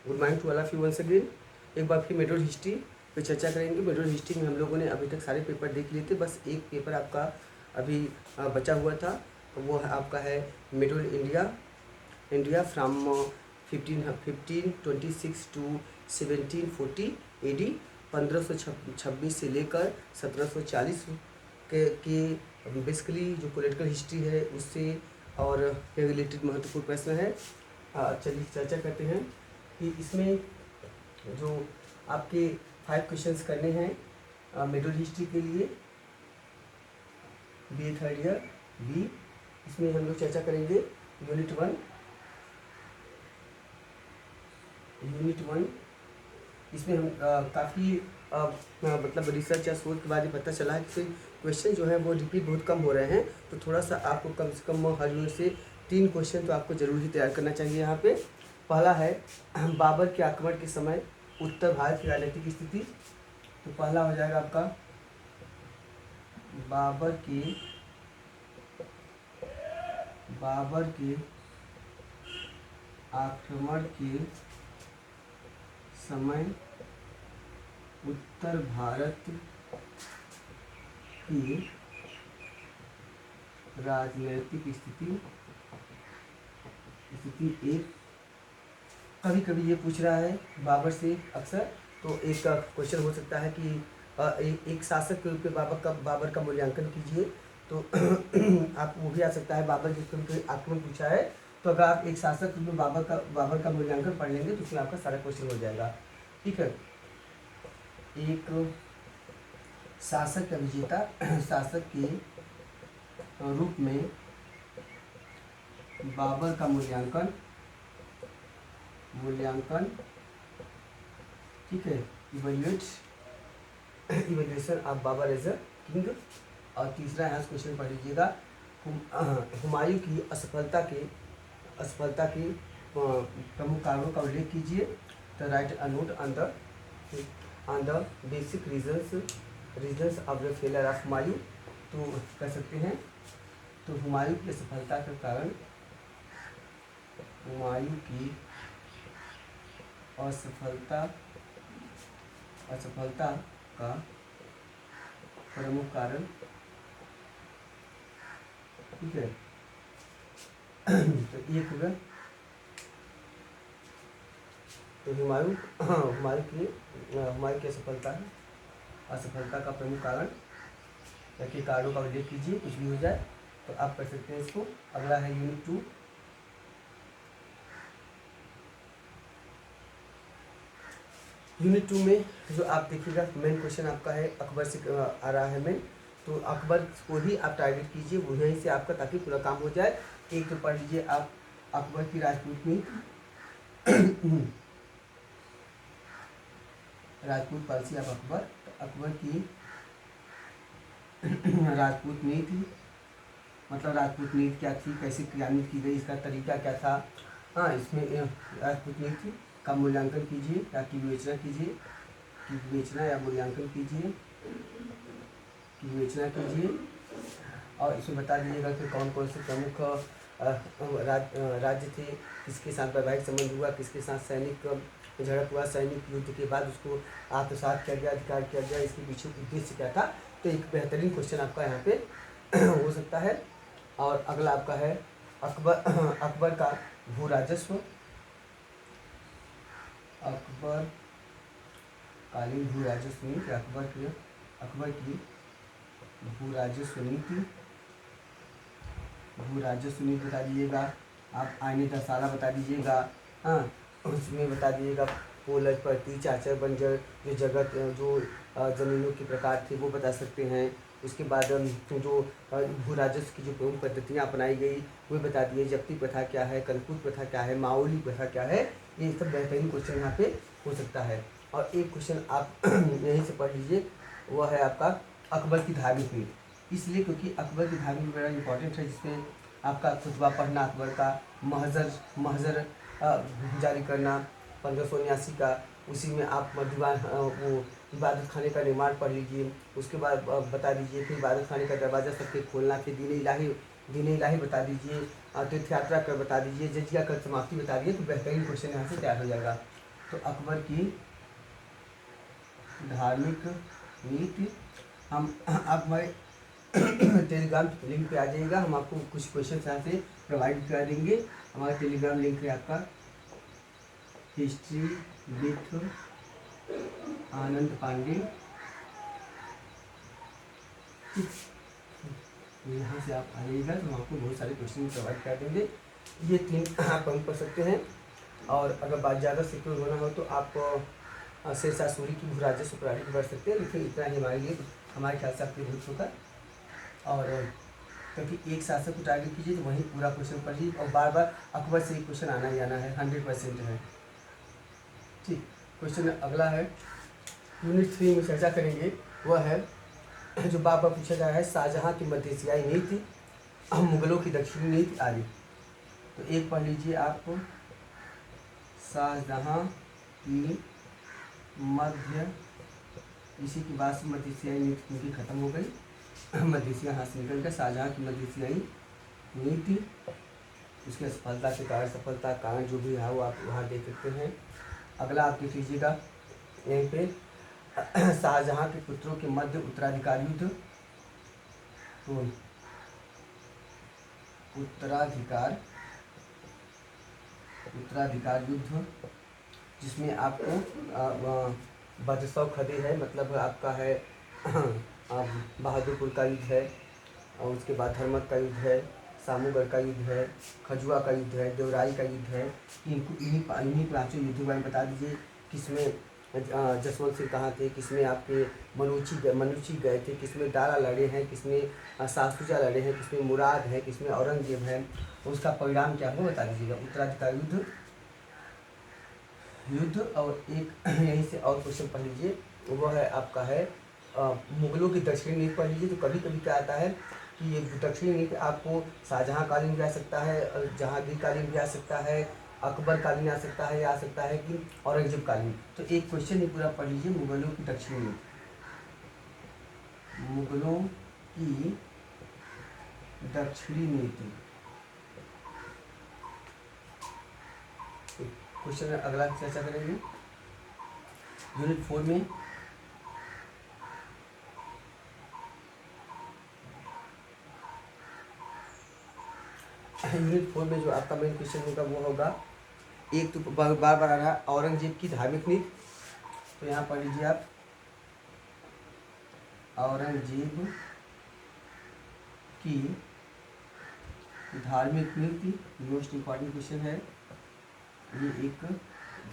Good morning to all of you once again. एक बार फिर मेडोल हिस्ट्री पे चर्चा करेंगे। मेडोल हिस्ट्री में हम लोगों ने अभी तक सारे पेपर देख लिए थे, बस एक पेपर आपका अभी बचा हुआ था। वो आपका है मेडोल इंडिया फ्राम 1526 टू 1740 AD, 1526 से लेकर 1740 के बेसिकली जो पॉलिटिकल हिस्ट्री है उससे और रिलेटेड महत्वपूर्ण प्रश्न है। चलिए चर्चा करते हैं कि इसमें जो आपके 5 क्वेश्चंस करने हैं मेडोल हिस्ट्री के लिए BA थर्ड ईयर बी। इसमें हम लोग चर्चा करेंगे यूनिट वन। इसमें हम काफ़ी मतलब रिसर्च या शोध के बाद ये पता चला है कि क्वेश्चन जो है वो रिपीट बहुत कम हो रहे हैं, तो थोड़ा सा आपको कम से कम हर यूनिट से 3 क्वेश्चन तो आपको जरूर ही तैयार करना चाहिए। यहाँ पे पहला है बाबर के आक्रमण के समय उत्तर भारत की राजनीतिक स्थिति। तो पहला हो जाएगा आपका बाबर के आक्रमण के समय उत्तर भारत की राजनीतिक स्थिति एक। कभी कभी ये पूछ रहा है बाबर से अक्सर, तो एक क्वेश्चन हो सकता है कि एक शासक के रूप में बाबर का मूल्यांकन कीजिए। तो आप वो भी आ सकता है, बाबर के रूप में आक्रमण पूछा है, तो अगर आप एक शासक के रूप में बाबर का मूल्यांकन पढ़ लेंगे तो उसमें आपका सारा क्वेश्चन हो जाएगा। ठीक है, एक शासक का विजेता शासक के रूप में बाबर का मूल्यांकन, ठीक है, evaluation of Babar as a king. और तीसरा यहाँ क्वेश्चन पढ़ लीजिएगा, हुमायूं की असफलता के प्रमुख कारणों का उल्लेख कीजिए। तो right a note on the basic reasons of the failure of Humayun. तो कह सकते हैं, तो हुमायूं की असफलता के कारण, हुमायूं की असफलता का प्रमुख कारण, ठीक है। तो एक होगा, तो हुमायूं की असफलता का प्रमुख कारण या के कारणों का उल्लेख कीजिए, कुछ भी हो जाए तो आप कर सकते हैं इसको। अगला है यूनिट 2। यूनिट 2 में जो आप देखिएगा मेन क्वेश्चन आपका है अकबर से आ रहा है मेन, तो अकबर को ही आप टारगेट कीजिए, वो यहीं से आपका, ताकि पूरा काम हो जाए। एक तो पढ़ लीजिए आप अकबर की राजपूत पॉलिसी ऑफ अकबर। तो अकबर की राजपूत नीति, मतलब राजपूत नीति क्या थी, कैसे क्रियान्वित की गई, इसका तरीका क्या था। हाँ, इसमें राजपूत नीति का मूल्यांकन कीजिए या की विवेचना कीजिए, या मूल्यांकन कीजिए, और इसमें बता दीजिएगा कि कौन कौन से प्रमुख राज्य थे, किसके साथ वैवाहिक संबंध हुआ, किसके साथ सैनिक झड़प हुआ, सैनिक युद्ध के बाद उसको आत्मसात किया गया, अधिकार किया गया, इसके पीछे उद्देश्य क्या था। तो एक बेहतरीन क्वेश्चन आपका यहाँ पे हो सकता है। और अगला आपका है अकबर का भू राजस्व, अकबर कालीन भू राजस्व नीति, अकबर की भू राजस्व नीति बता दीजिएगा। आप आईने दसाला बता दीजिएगा। हाँ, उसमें बता दीजिएगा पोलज, प्रति, चाचर, बंजर, जो जगत जो जमीनों के प्रकार थे वो बता सकते हैं। उसके बाद जो भू राजस्व की जो प्रमुख पद्धतियाँ अपनाई गई वो बता दिए। जब्ती प्रथा क्या है, कलकुट प्रथा क्या है, माओली प्रथा क्या है, ये सब बेहतरीन क्वेश्चन यहाँ पे हो सकता है। और एक क्वेश्चन आप यहीं से पढ़ लीजिए, वह है आपका अकबर की धार्मिक नीति। इसलिए क्योंकि अकबर की धार्मिक नीति बड़ा इंपॉर्टेंट है, जिसमें आपका खुतबा पढ़ना, अकबर का महजर जारी करना 1579 का, उसी में आप दीवान वो इबादत खाने का निर्माण पढ़ लीजिए। उसके बाद बता दीजिए फिर इबादत खाने का दरवाज़ा सबके खोलना, फिर दीन इलाही बता दीजिए, तीर्थ यात्रा कर बता दीजिए, जजिया कर समाप्ति बता दीजिए। तो बेहतरीन क्वेश्चन यहाँ से तैयार हो जाएगा। तो अकबर की धार्मिक नीति। हम आप हमारे टेलीग्राम लिंक पे आ जाइएगा, हम आपको कुछ क्वेश्चन यहाँ से प्रोवाइड करा देंगे। हमारा टेलीग्राम लिंक है आपका हिस्ट्री विथ आनंद पांडे। यहाँ से आप आइएगा तो हम आपको बहुत सारे क्वेश्चन प्रोवाइड कर देंगे। ये 3 आप हम पढ़ सकते हैं। और अगर बात ज़्यादा सिक्योर होना हो तो आप शेरशाह सूरी की भूराजा सुपराड़ी की पढ़ सकते हैं, लेकिन इतना ही हमारे लिए हमारे ख्याल से आपके बहुत होगा। और क्योंकि एक शासक को टारगेट कीजिए तो वहीं पूरा क्वेश्चन पढ़िए, और बार बार अकबर से ही क्वेश्चन आना ही आना है, 100% है। ठीक, क्वेश्चन अगला है, यूनिट 3 में चर्चा करेंगे, वह है जो बार बार पूछा गया है, शाहजहाँ की मध्य एशियाई नीति, मुगलों की दक्षिणी नीति आदि। तो एक पढ़ लीजिए आप, शाहजहाँ की मध्य, इसी की बात से मध्य एशियाई नीति उनकी खत्म हो गई, मध्य एशिया हाथ से निकल कर शाहजहाँ की मध्य एशियाई नीति, उसके सफलता के कारण, सफलता कारण जो भी है वो आप वहाँ देख सकते हैं। अगला आप देख लीजिएगा यहीं पे, शाहजहाँ के पुत्रों के मध्य उत्तराधिकार युद्ध, तो उत्तराधिकार युद्ध जिसमें आपको बदसौ खदे है, मतलब आपका है बहादुरपुर का युद्ध है, और उसके बाद धर्मत का युद्ध है, सामूगढ़ का युद्ध है, खजुआ का युद्ध है, देवराई का युद्ध है। इन्हीं 5 युद्धों के बारे में बता दीजिए, किसमें जसवंत सिंह कहाँ थे, किसमें आपके मनुची गए थे, किसमें दारा लड़े हैं, किसमें सासुजा लड़े हैं, किसमें मुराद है, किसमें औरंगजेब है, उसका परिणाम क्या हो बता दीजिएगा। उत्तराधिकार युद्ध। और एक यहीं से और क्वेश्चन पढ़ लीजिए, वो है आपका है मुगलों की दक्षिणी नीति पढ़ लीजिए। तो कभी कभी क्या आता है कि ये दक्षिणी नीति आपको शाहजहाँ कालीन भी आ सकता है, जहांगीर कालीन भी आ सकता है, अकबर कालीन आ सकता है, या आ सकता है कि औरंगजेब कालीन। तो एक क्वेश्चन ही पूरा पढ़ लीजिए, मुगलों की दक्षिणी नीति, मुगलों की दक्षिणी नीति। क्वेश्चन अगला चर्चा करेंगे यूनिट 4 में। यूनिट 4 में जो आपका मेन क्वेश्चन होगा वो होगा, एक तो बार बार आ रहा है औरंगजेब की धार्मिक नीति। तो यहाँ पढ़ लीजिए आप, औरंगजेब की धार्मिक नीति, मोस्ट इम्पॉर्टेंट क्वेश्चन है ये, एक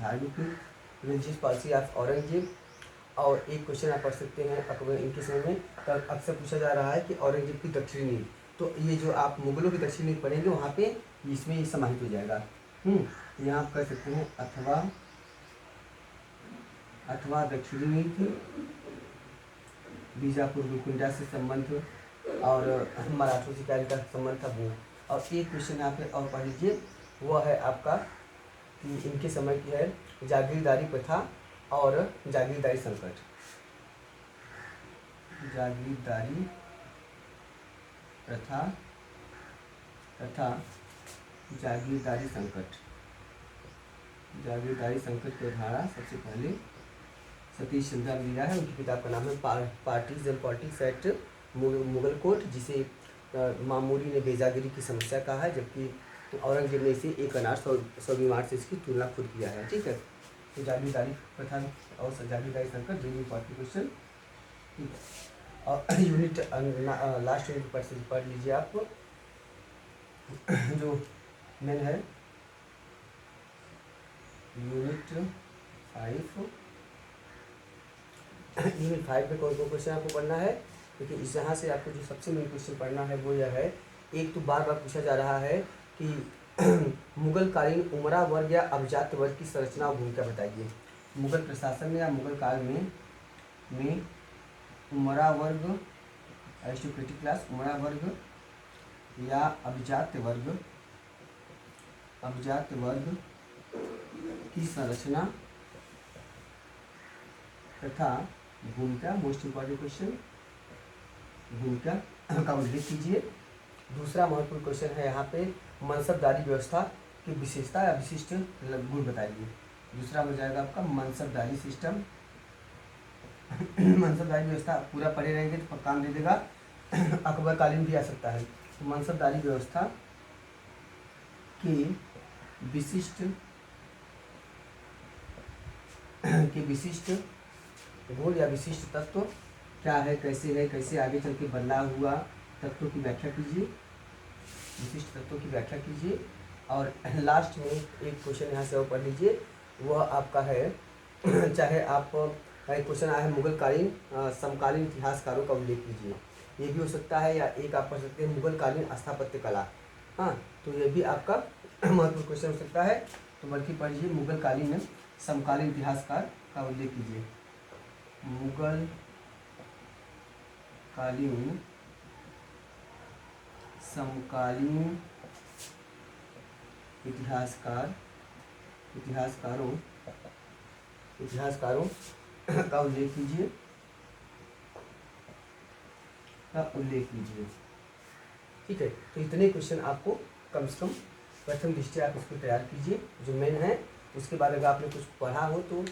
धार्मिक नीति, रिलीजियस पॉलिसी ऑफ औरंगजेब। और एक क्वेश्चन आप पढ़ सकते हैं अकबर इनके समय में, तब अक्सर पूछा जा रहा है कि औरंगजेब की दक्षिणी नीति। तो ये जो आप मुगलों की दक्षिणी नीति पढ़ेंगे वहाँ पे इसमें ये समाहित हो जाएगा। यहाँ आप कर सकते हैं अथवा दक्षिणी नीति, बीजापुर गोलकुंडा से संबंध, और मराठों से क्या का संबंध था वो। और एक क्वेश्चन यहाँ पे और पढ़ लीजिए, वो है आपका कि इनके समय की है जागीरदारी प्रथा और जागीरदारी संकट। जागीरदारी प्रथा तथा जागीरदारी संकट। जागीरदारी संकट की अवधारणा सबसे पहले सतीश चंद्र ने दिया है, उनकी किताब का नाम है parties and politics at Mughal court, जिसे मामूरी ने बेजागिरी की समस्या कहा है, जबकि औरंगजेब ने इसे एक अनार स्वाभिमान से इसकी तुलना खुद किया है। ठीक है, तो जागीरदारी प्रथा और जागीरदारी संकट जो इम्पॉर्टेंट क्वेश्चन। ठीक है, और यूनिट लास्ट यूनिट पढ़ लीजिए आप, जो मेन है यूनिट 5। यूनिट 5 में कौन कौन क्वेश्चन आपको पढ़ना है, क्योंकि इस यहाँ से आपको जो सबसे मेन क्वेश्चन पढ़ना है वो यह है, एक तो बार बार पूछा जा रहा है कि मुगल कालीन उमरा वर्ग या अभिजात वर्ग की संरचना और भूमिका बताइए। मुगल प्रशासन में या मुगल काल में उमरा वर्ग, एरिस्टोक्रेटिक क्लास, उमरा वर्ग या अभिजात वर्ग की संरचना तथा भूमिका, मोस्ट इम्पॉर्टेंट क्वेश्चन, भूमिका का उल्लेख कीजिए। दूसरा महत्वपूर्ण क्वेश्चन है यहाँ पे, मनसबदारी व्यवस्था की विशेषता या विशिष्ट गुण बताइए। दूसरा हो जाएगा आपका मनसबदारी सिस्टम। मनसबदारी व्यवस्था पूरा पढ़े रहेंगे तो काम दे देगा। अकबरकालीन भी आ सकता है। तो मनसबदारी व्यवस्था के विशिष्ट गुण या विशिष्ट तत्व क्या है, कैसे आगे चल के बदलाव हुआ, तत्वों की व्याख्या कीजिए, विशिष्ट तत्वों की व्याख्या कीजिए। और लास्ट में एक क्वेश्चन यहाँ से और पढ़ लीजिए, वह आपका है चाहे आप एक क्वेश्चन आया है मुगलकालीन समकालीन इतिहासकारों का उल्लेख कीजिए, ये भी हो सकता है। या एक आप पढ़ सकते हैं मुगलकालीन स्थापत्य कला। हाँ, तो ये भी आपका महत्वपूर्ण क्वेश्चन हो सकता है। तो बल्कि पढ़िए मुगलकालीन समकालीन इतिहासकार का उल्लेख कीजिए। मुगल कालीन समकालीन इतिहासकारों का उल्लेख कीजिए ठीक है। तो इतने क्वेश्चन आपको कम से कम प्रथम दृष्टया आप इसको तैयार कीजिए, जो मेन है। उसके बाद अगर आपने कुछ पढ़ा हो तो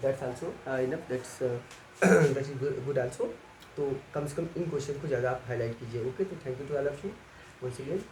that's also enough, that's good also. तो कम से कम इन क्वेश्चन को ज़्यादा आप हाईलाइट कीजिए। ओके, तो thank you to all of you once again.